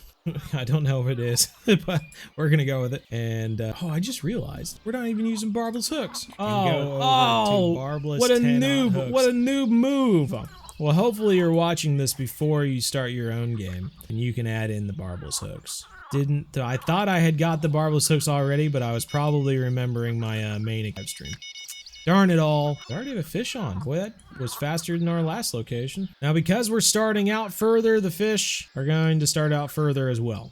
I don't know what it is, but we're gonna go with it. And I just realized we're not even using barbless hooks. What a noob! What a noob move! Well, hopefully you're watching this before you start your own game, and you can add in the barbless hooks. I thought I had got the barbless hooks already, but I was probably remembering my main stream. Darn it all. I already have a fish on. Boy, that was faster than our last location. Now, because we're starting out further, the fish are going to start out further as well.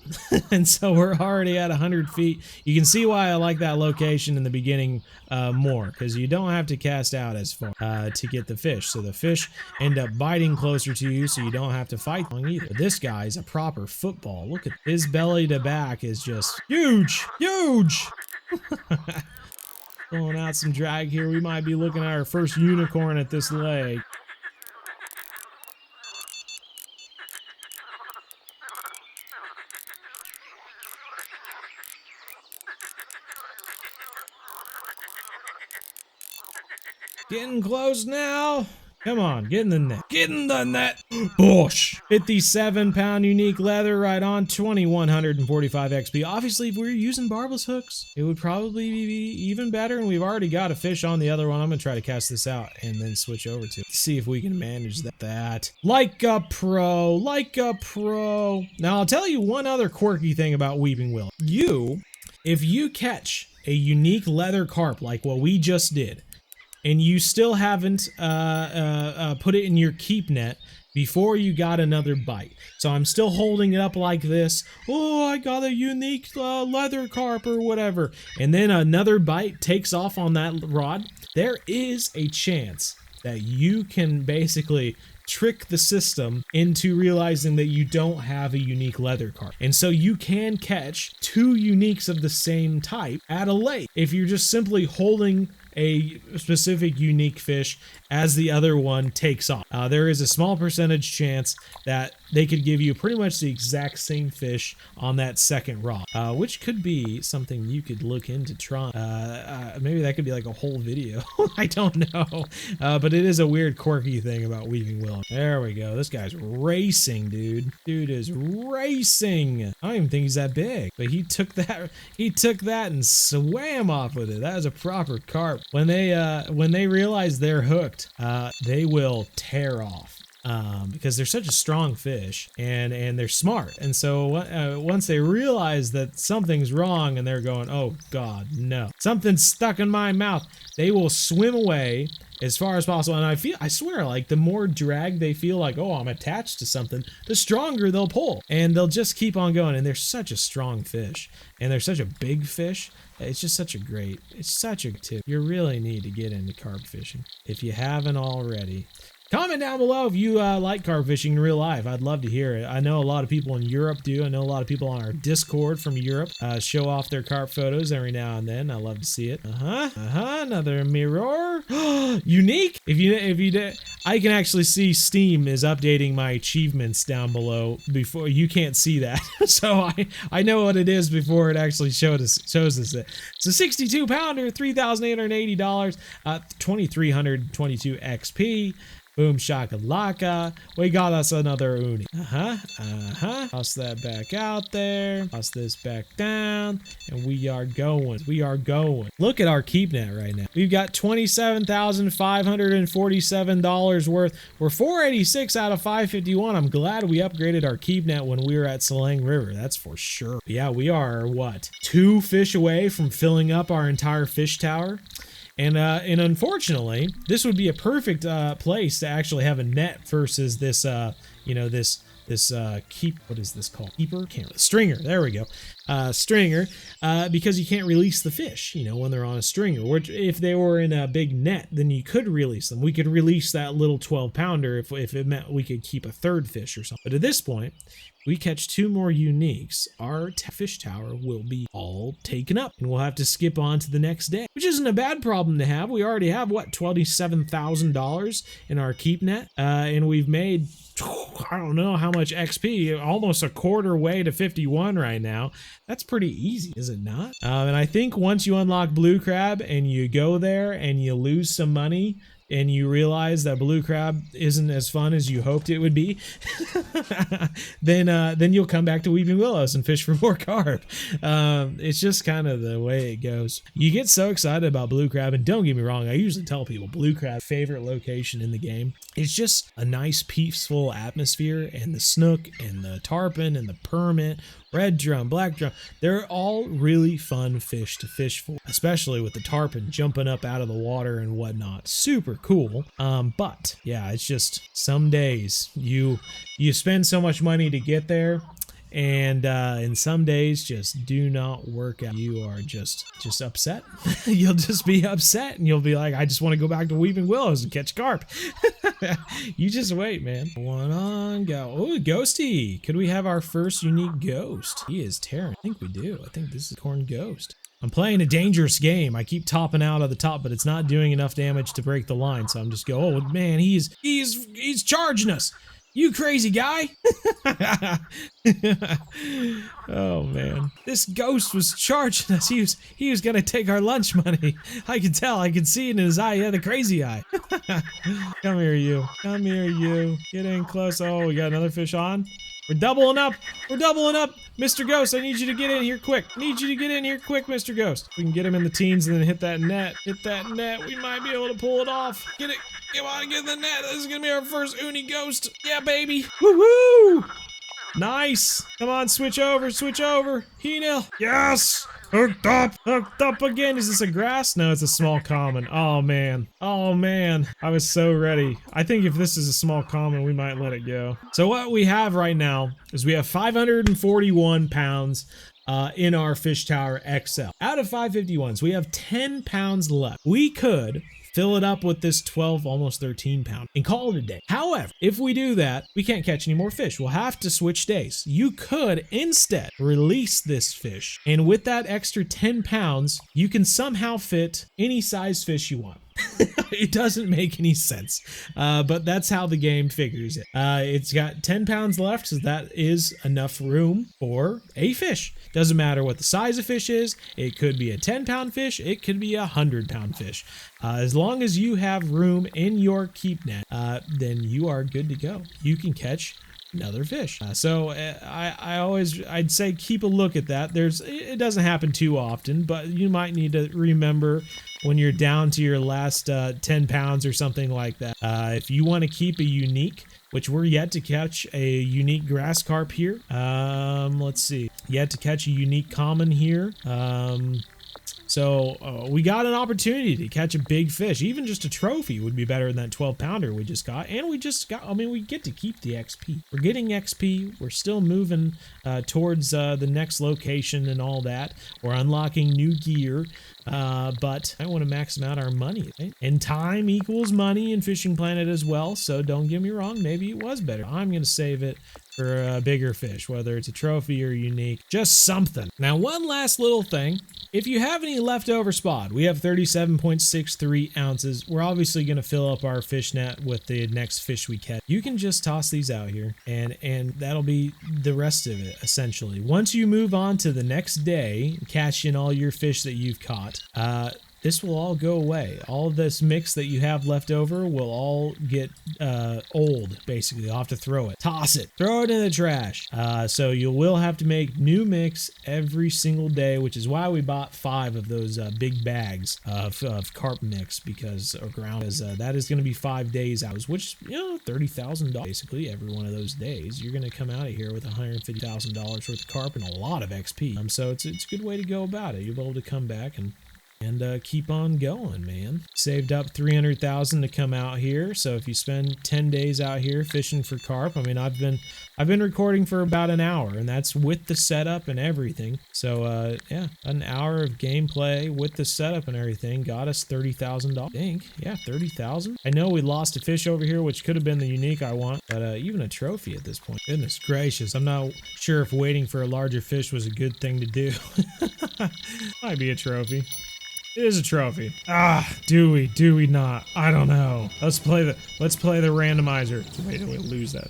And so we're already at 100 feet. You can see why I like that location in the beginning more, because you don't have to cast out as far to get the fish. So the fish end up biting closer to you, so you don't have to fight long either. But this guy's a proper football. Look at his belly to back is just huge, huge. Pulling out some drag here. We might be looking at our first unicorn at this lake. Getting close now. Come on, get in the net. Get in the net. Boosh. 57 pound unique leather right on, 2145 XP. Obviously, if we were using barbless hooks, it would probably be even better. And we've already got a fish on the other one. I'm going to try to cast this out and then switch over to it. See if we can manage that. Like a pro. Like a pro. Now, I'll tell you one other quirky thing about Weeping Willow. If you catch a unique leather carp like what we just did, and you still haven't put it in your keep net before you got another bite. So I'm still holding it up like this. Oh, I got a unique leather carp or whatever. And then another bite takes off on that rod. There is a chance that you can basically trick the system into realizing that you don't have a unique leather carp. And so you can catch 2 uniques of the same type at a lake if you're just simply holding a specific unique fish as the other one takes off. There is a small percentage chance that they could give you pretty much the exact same fish on that second rod, which could be something you could look into trying. Maybe that could be like a whole video. I don't know, but it is a weird quirky thing about weeping willow. There we go. This guy's racing, dude. Dude is racing. I don't even think he's that big, but he took that and swam off with it. That was a proper carp. When they realize they're hooked, they will tear off. Because they're such a strong fish and they're smart. And so once they realize that something's wrong and they're going, oh God, no, something's stuck in my mouth, they will swim away as far as possible. And I swear, like the more drag they feel like, oh, I'm attached to something, the stronger they'll pull and they'll just keep on going. And they're such a strong fish and they're such a big fish. It's just such a tip. You really need to get into carp fishing if you haven't already. Comment down below if you like carp fishing in real life. I'd love to hear it. I know a lot of people in Europe do. I know a lot of people on our Discord from Europe show off their carp photos every now and then. I love to see it. Another mirror. Unique. If you did, I can actually see Steam is updating my achievements down below before. You can't see that, so I know what it is before it actually shows us it. It's a 62 pounder, $3,880, 2,322 XP. Boom shakalaka. We got us another uni. Toss that back out there. Toss this back down. And we are going. Look at our keep net right now. We've got $27,547 worth. We're 486 out of 551. I'm glad we upgraded our keep net when we were at Salang River. That's for sure. Yeah, we are, what, 2 fish away from filling up our entire fish tower. And unfortunately, this would be a perfect place to actually have a net versus this, what is this called? Keeper? Stringer. There we go. Stringer, because you can't release the fish, when they're on a stringer. Which, if they were in a big net, then you could release them. We could release that little 12 pounder if it meant we could keep a third fish or something. But at this point, we catch 2 more uniques, our fish tower will be all taken up and we'll have to skip on to the next day, which isn't a bad problem to have. We already have, what, $27,000 in our keep net, and we've made, I don't know how much XP, almost a quarter way to 51 right now. That's pretty easy, is it not? And I think once you unlock blue crab and you go there and you lose some money, and you realize that blue crab isn't as fun as you hoped it would be, then you'll come back to Weeping Willows and fish for more carp. It's just kind of the way it goes. You get so excited about blue crab, and don't get me wrong, I usually tell people blue crab, favorite location in the game. It's just a nice, peaceful atmosphere, and the snook, and the tarpon, and the permit, red drum, black drum, they're all really fun fish to fish for, especially with the tarpon jumping up out of the water and whatnot. Super cool. But yeah, it's just some days you spend so much money to get there, and some days just do not work out. You are just upset. You'll just be upset and you'll be like, I just want to go back to Weeping Willows and catch carp. You just wait, man. One on, go. Oh, ghosty. Could we have our first unique ghost? He is tearing. I think we do. I think this is Corn Ghost. I'm playing a dangerous game. I keep topping out of the top, but it's not doing enough damage to break the line. So I'm just going, oh man, he's charging us. You crazy guy. Oh man, this ghost was charging us. He was gonna take our lunch money. I could tell. I could see it in his eye. He had a crazy eye. Come here, you. Come here, you. Get in close. Oh, we got another fish on. We're doubling up. We're doubling up. Mr. Ghost, I need you to get in here quick. Need you to get in here quick, Mr. Ghost. We can get him in the teens and then hit that net. Hit that net. We might be able to pull it off. Get it. Come on, get in the net. This is going to be our first uni ghost. Yeah, baby. Woohoo! Nice. Come on, switch over. Switch over. He-nil. Yes. Hooked up. Hooked up again. Is this a grass? No, it's a small common. Oh, man. Oh, man. I was so ready. I think if this is a small common, we might let it go. So what we have right now is we have 541 pounds in our Fish Tower XL. Out of 551s, we have 10 pounds left. We could fill it up with this 12, almost 13 pound and call it a day. However, if we do that, we can't catch any more fish. We'll have to switch days. You could instead release this fish, and with that extra 10 pounds, you can somehow fit any size fish you want. It doesn't make any sense, but that's how the game figures it. It's got 10 pounds left, so that is enough room for a fish. Doesn't matter what the size of fish is. It could be a 10-pound fish. It could be a 100-pound fish. As long as you have room in your keep net, then you are good to go. You can catch another fish. I'd say keep a look at that. It doesn't happen too often, but you might need to remember when you're down to your last 10 pounds or something like that. If you want to keep a unique, which we're yet to catch a unique grass carp here. Let's see. Yet to catch a unique common here. So we got an opportunity to catch a big fish. Even just a trophy would be better than that 12-pounder we just got. And we get to keep the XP. We're getting XP. We're still moving towards the next location and all that. We're unlocking new gear. But I want to max out our money. Right? And time equals money in Fishing Planet as well. So don't get me wrong. Maybe it was better. I'm going to save it for a bigger fish, whether it's a trophy or unique, just something. Now, one last little thing. If you have any leftover spot, we have 37.63 ounces. We're obviously going to fill up our fish net with the next fish we catch. You can just toss these out here, and that'll be the rest of it, essentially. Once you move on to the next day, cash in all your fish that you've caught, this will all go away. All of this mix that you have left over will all get old, basically. You'll have to throw it. Toss it. Throw it in the trash. So you will have to make new mix every single day, which is why we bought 5 of those big bags of carp mix, because that is going to be 5 days out, which, $30,000 basically every one of those days. You're going to come out of here with $150,000 worth of carp and a lot of XP. So it's a good way to go about it. You'll be able to come back and keep on going, man. Saved up 300,000 to come out here. So if you spend 10 days out here fishing for carp, I mean, I've been recording for about an hour, and that's with the setup and everything. So yeah, an hour of gameplay with the setup and everything got us $30,000. I think, yeah, 30,000. I know we lost a fish over here, which could have been the unique I want, but even a trophy at this point. Goodness gracious, I'm not sure if waiting for a larger fish was a good thing to do. Might be a trophy. It is a trophy. Do we not? I don't know. Let's play the randomizer. Wait, we lose that.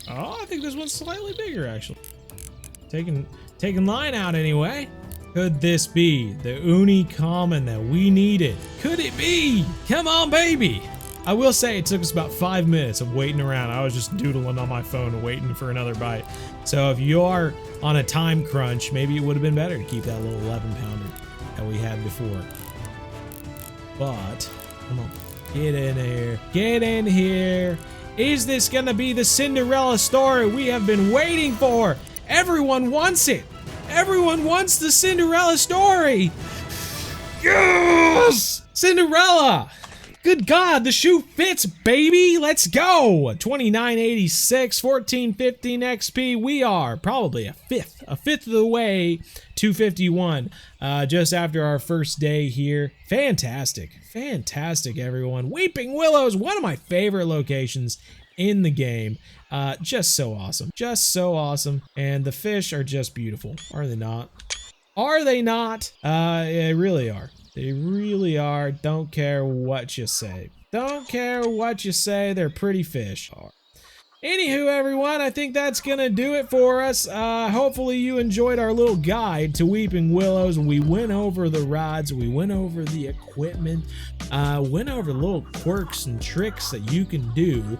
Oh, I think this one's slightly bigger, actually. Taking line out anyway. Could this be the uni common that we needed? Could it be? Come on, baby. I will say it took us about 5 minutes of waiting around. I was just doodling on my phone waiting for another bite. So if you are on a time crunch, maybe it would have been better to keep that little 11-pounder that we had before. But come on, get in here. Get in here. Is this gonna be the Cinderella story we have been waiting for? Everyone wants it. Everyone wants the Cinderella story. Yes! Cinderella! Good God, the shoe fits, baby! Let's go! 2986, 1415 XP. We are probably a fifth of the way to 51, just after our first day here. Fantastic, fantastic, everyone. Weeping Willows, one of my favorite locations in the game. Just so awesome, just so awesome. And the fish are just beautiful, are they not? Are they not? They really are. They really are. Don't care what you say. Don't care what you say. They're pretty fish. Anywho, everyone, I think that's gonna do it for us. Hopefully you enjoyed our little guide to Weeping Willows. We went over the rods, we went over the equipment, went over little quirks and tricks that you can do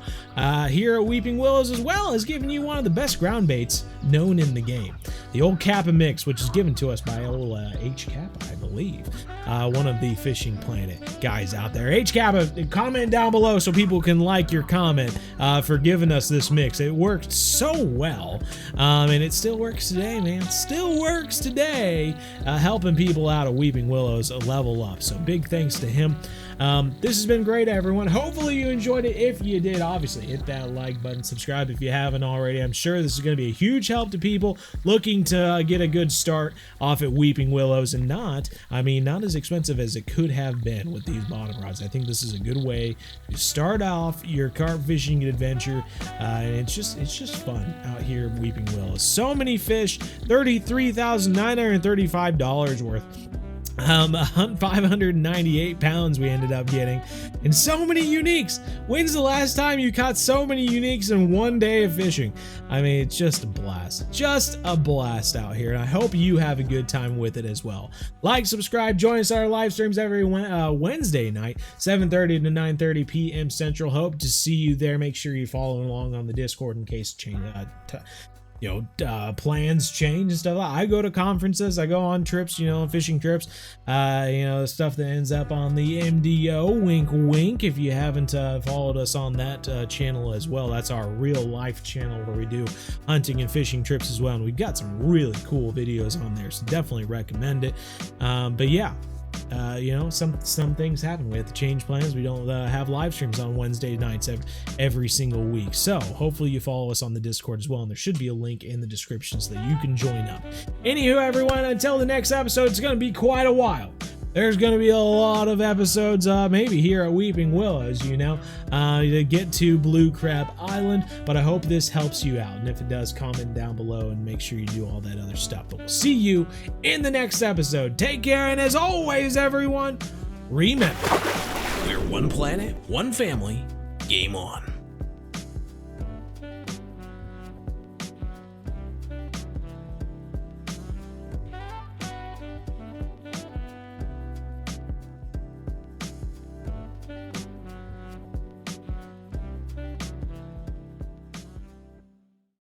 here at Weeping Willows, as well as giving you one of the best ground baits known in the game. The old Kappa mix, which is given to us by old H Kappa, I believe. One of the Fishing Planet guys out there. H Kappa, comment down below so people can like your comment for giving us this mix. It worked so well, and it still works today, man. Still works today, helping people out of Weeping Willows level up. So big thanks to him. This has been great, everyone. Hopefully you enjoyed it. If you did, obviously hit that like button, subscribe if you haven't already. I'm sure this is going to be a huge help to people looking to get a good start off at Weeping Willows, and not as expensive as it could have been with these bottom rods. I think this is a good way to start off your carp fishing adventure, and it's just fun out here at Weeping Willows. So many fish, $33,935 worth. 598 pounds we ended up getting, and so many uniques. When's the last time you caught so many uniques in one day of fishing? I mean, it's just a blast out here, and I hope you have a good time with it as well. Like, subscribe, join us on our live streams every Wednesday night, 7:30 to 9:30 p.m. Central. Hope to see you there. Make sure you follow along on the Discord in case plans change and stuff. I go to conferences, I go on trips, fishing trips, stuff that ends up on the MDO, wink wink, if you haven't followed us on that channel as well. That's our real life channel where we do hunting and fishing trips as well, and we've got some really cool videos on there, so definitely recommend it. But yeah, some things happen. We have to change plans. We don't have live streams on Wednesday nights every single week. So hopefully you follow us on the Discord as well, and there should be a link in the description so that you can join up. Anywho, everyone, until the next episode, it's going to be quite a while. There's going to be a lot of episodes, maybe here at Weeping Willows, to get to Blue Crab Island, but I hope this helps you out. And if it does, comment down below and make sure you do all that other stuff. But we'll see you in the next episode. Take care, and as always, everyone, remember, we're one planet, one family, game on.